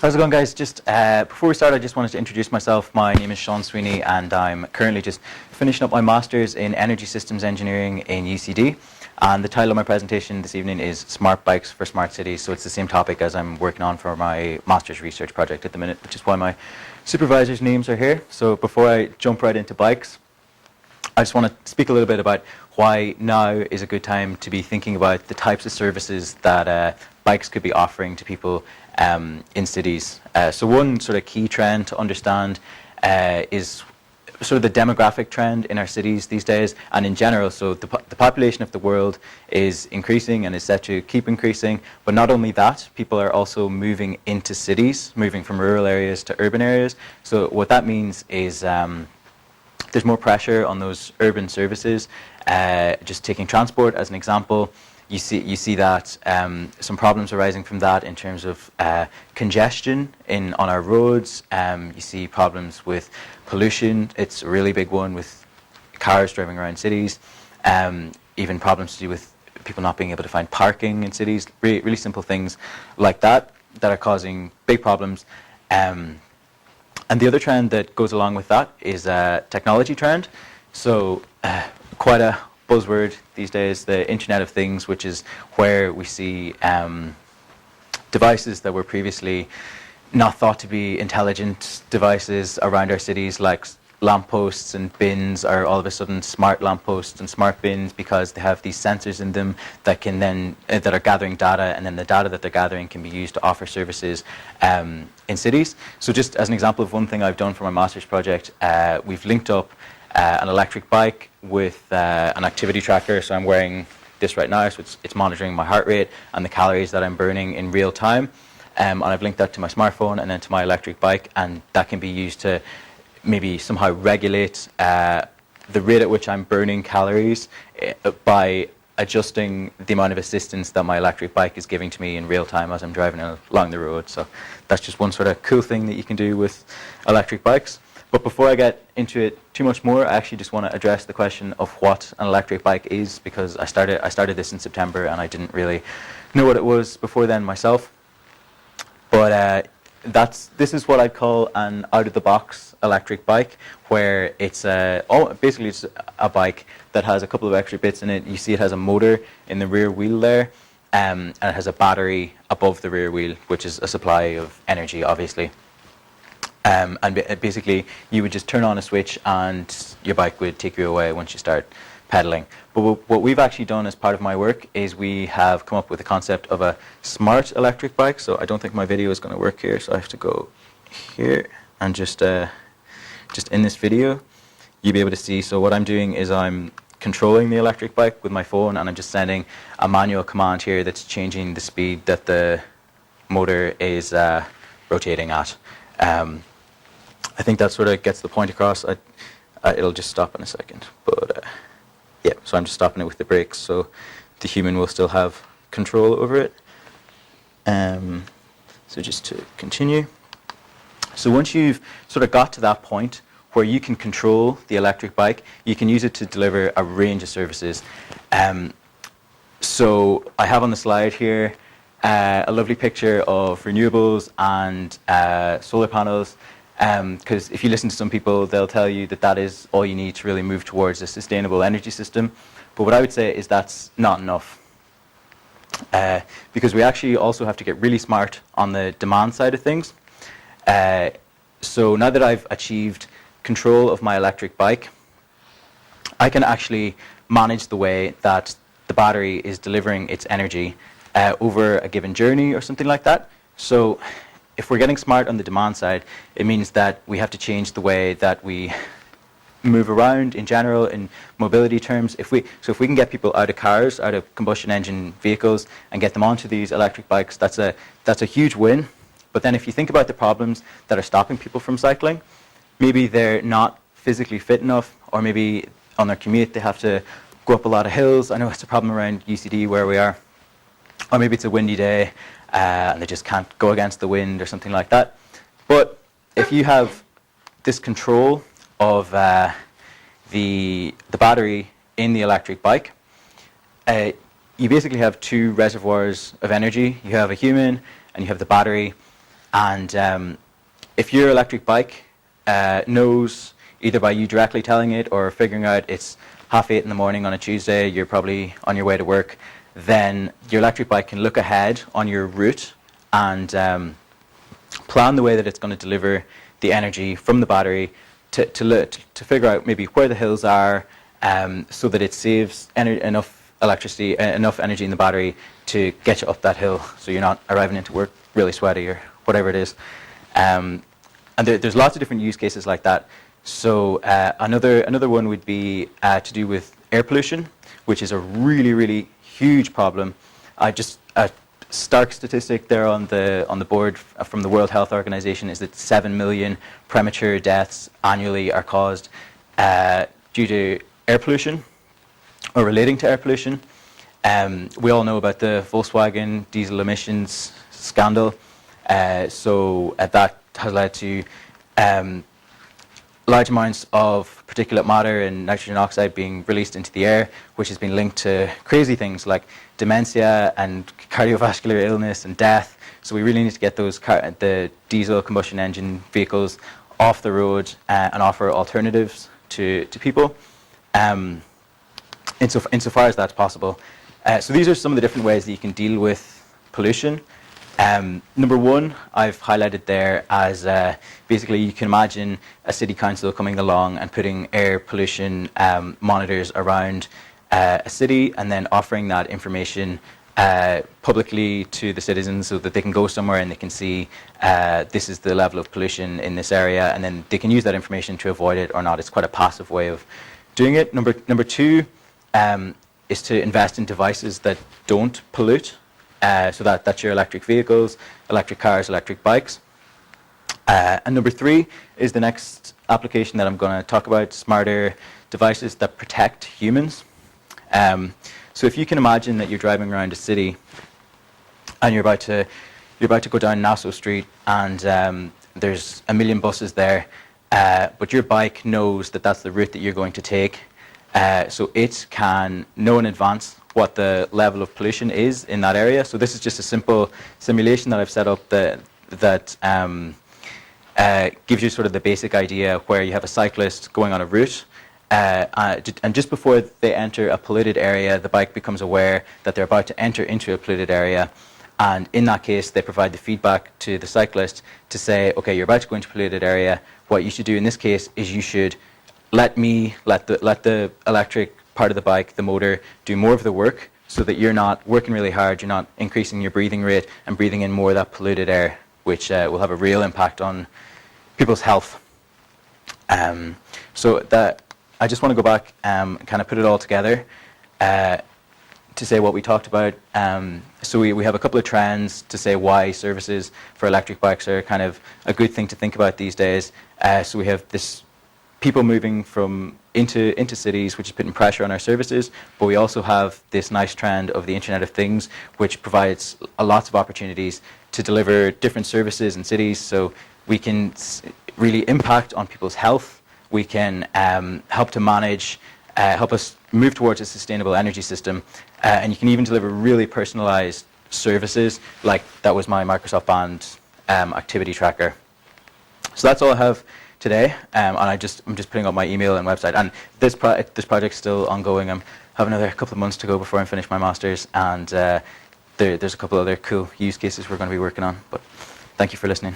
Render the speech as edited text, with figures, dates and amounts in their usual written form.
How's it going, guys? Just before we start, I just wanted to introduce myself. My name is ShaunSW, and I'm currently just finishing up my Master's in Energy Systems Engineering in UCD. And the title of my presentation this evening is Smart Bikes for Smart Cities. So it's the same topic as I'm working on for my Master's research project at the minute, which is why my supervisors' names are here. So before I jump right into bikes, I just want to speak a little bit about why now is a good time to be thinking about the types of services that bikes could be offering to people in cities. So one sort of key trend to understand is sort of the demographic trend in our cities these days and in general. So the population of the world is increasing and is set to keep increasing. But not only that, people are also moving into cities, moving from rural areas to urban areas. So what that means is there's more pressure on those urban services. Just taking transport as an example, you see that some problems arising from that in terms of congestion on our roads. You see problems with pollution. It's a really big one with cars driving around cities. Even problems to do with people not being able to find parking in cities. Really simple things like that are causing big problems. And the other trend that goes along with that is a technology trend. So quite a buzzword these days, the Internet of Things, which is where we see devices that were previously not thought to be intelligent devices around our cities, like lampposts and bins, are all of a sudden smart lampposts and smart bins because they have these sensors in them that can then that are gathering data, and then the data that they're gathering can be used to offer services in cities. So just as an example of one thing I've done for my master's project, we've linked up an electric bike with an activity tracker. So I'm wearing this right now, so it's monitoring my heart rate and the calories that I'm burning in real time. And I've linked that to my smartphone and then to my electric bike, and that can be used to maybe somehow regulate the rate at which I'm burning calories by adjusting the amount of assistance that my electric bike is giving to me in real time as I'm driving along the road. So that's just one sort of cool thing that you can do with electric bikes. But before I get into it too much more, I actually just want to address the question of what an electric bike is, because I started this in September and I didn't really know what it was before then myself. But this is what I'd call an out-of-the-box electric bike, where it's basically it's a bike that has a couple of extra bits in it. You see it has a motor in the rear wheel there, and it has a battery above the rear wheel, which is a supply of energy, obviously. And basically, you would just turn on a switch and your bike would take you away once you start pedaling. But what we've actually done as part of my work is we have come up with the concept of a smart electric bike. So I don't think my video is going to work here, so I have to go here and just in this video, you'll be able to see. So what I'm doing is I'm controlling the electric bike with my phone, and I'm just sending a manual command here that's changing the speed that the motor is rotating at. I think that sort of gets the point across. It'll just stop in a second, but yeah, so I'm just stopping it with the brakes, so the human will still have control over it. So just to continue. So once you've sort of got to that point where you can control the electric bike, you can use it to deliver a range of services. So I have on the slide here a lovely picture of renewables and solar panels, because if you listen to some people, they'll tell you that that is all you need to really move towards a sustainable energy system. But what I would say is that's not enough, because we actually also have to get really smart on the demand side of things. So now that I've achieved control of my electric bike, I can actually manage the way that the battery is delivering its energy over a given journey or something like that. So if we're getting smart on the demand side, it means that we have to change the way that we move around in general in mobility terms. If we can get people out of cars, out of combustion engine vehicles, and get them onto these electric bikes, that's a huge win. But then if you think about the problems that are stopping people from cycling, maybe they're not physically fit enough, or maybe on their commute they have to go up a lot of hills. I know it's a problem around UCD where we are. Or maybe it's a windy day and they just can't go against the wind or something like that. But if you have this control of the battery in the electric bike, you basically have two reservoirs of energy. You have a human and you have the battery. And if your electric bike knows, either by you directly telling it or figuring out it's 8:30 in the morning on a Tuesday, you're probably on your way to work, then your electric bike can look ahead on your route and plan the way that it's going to deliver the energy from the battery to figure out maybe where the hills are, so that it saves enough electricity, enough energy in the battery to get you up that hill, so you're not arriving into work really sweaty or whatever it is. And there's lots of different use cases like that. So another one would be to do with air pollution, which is a really huge problem. Just a stark statistic there on the board from the World Health Organization is that 7 million premature deaths annually are caused due to air pollution or relating to air pollution. We all know about the Volkswagen diesel emissions scandal. So that has led to large amounts of particulate matter and nitrogen oxide being released into the air, which has been linked to crazy things like dementia and cardiovascular illness and death. So we really need to get the diesel combustion engine vehicles off the road and offer alternatives to people, insofar as that's possible. So these are some of the different ways that you can deal with pollution. Number one, I've highlighted there as basically you can imagine a city council coming along and putting air pollution monitors around a city and then offering that information publicly to the citizens so that they can go somewhere and they can see this is the level of pollution in this area, and then they can use that information to avoid it or not. It's quite a passive way of doing it. Number two is to invest in devices that don't pollute. So that's your electric vehicles, electric cars, electric bikes. And number three is the next application that I'm going to talk about, smarter devices that protect humans. So if you can imagine that you're driving around a city and you're about to go down Nassau Street and there's a million buses there, but your bike knows that that's the route that you're going to take. So it can know in advance what the level of pollution is in that area. So this is just a simple simulation that I've set up that gives you sort of the basic idea where you have a cyclist going on a route, and just before they enter a polluted area, the bike becomes aware that they're about to enter into a polluted area, and in that case they provide the feedback to the cyclist to say, okay, you're about to go into a polluted area. What you should do in this case is you should let the electric part of the bike, the motor, do more of the work so that you're not working really hard, you're not increasing your breathing rate and breathing in more of that polluted air, which will have a real impact on people's health. So that I just want to go back and kind of put it all together to say what we talked about. So we have a couple of trends to say why services for electric bikes are kind of a good thing to think about these days. So we have this people moving from into cities, which is putting pressure on our services, but we also have this nice trend of the Internet of Things, which provides lots of opportunities to deliver different services in cities. So we can really impact on people's health. We can help to manage, help us move towards a sustainable energy system, and you can even deliver really personalized services, like that was my Microsoft Band activity tracker. So that's all I have today, and I'm just putting up my email and website, and this project's still ongoing. I have another couple of months to go before I finish my masters, and there's a couple other cool use cases we're going to be working on. But thank you for listening.